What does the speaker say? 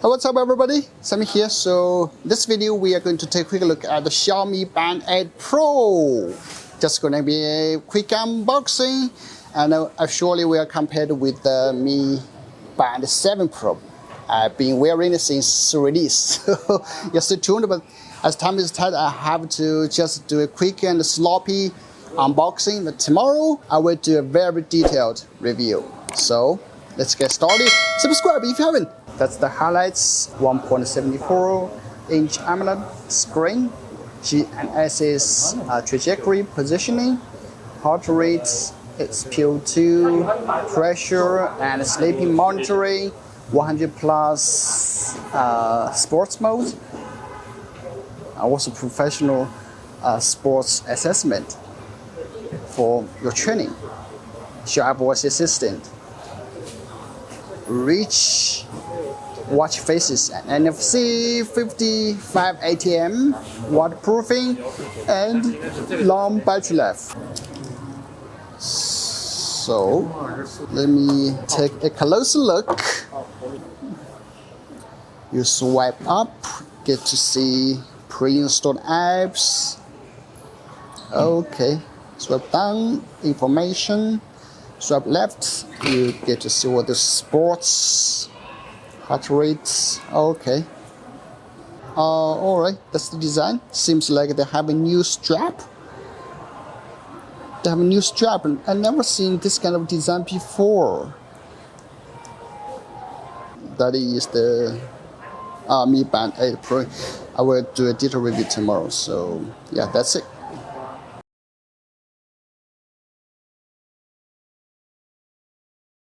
What's up everybody, Sammy here. So this video we are going to take a quick look at the Xiaomi Band 8 Pro. Just gonna be a quick unboxing, and surely we are compared with the Mi Band 7 Pro. I've been wearing it since release, so yeah, stay tuned. But as time is tight, I have to just do a quick and sloppy unboxing. But tomorrow I will do a very detailed review. So let's get started. Subscribe if you haven't. That's the highlights. 1.74-inch AMOLED screen. GNSS trajectory positioning, heart rate, SpO2, pressure and sleeping monitoring, 100 plus sports mode, also professional sports assessment for your training, sharp voice assistant, rich watch faces, and NFC 55 ATM, waterproofing, and long battery life. So let me take a closer look. You swipe up, get to see pre-installed apps. Okay, swipe down, information. Swipe left, you get to see what the sports, heart rates. Okay. Alright, that's the design. Seems like they have a new strap. They have a new strap, and I've never seen this kind of design before. That is the Mi Band 8 Pro. I will do a detailed review tomorrow. So yeah, that's it.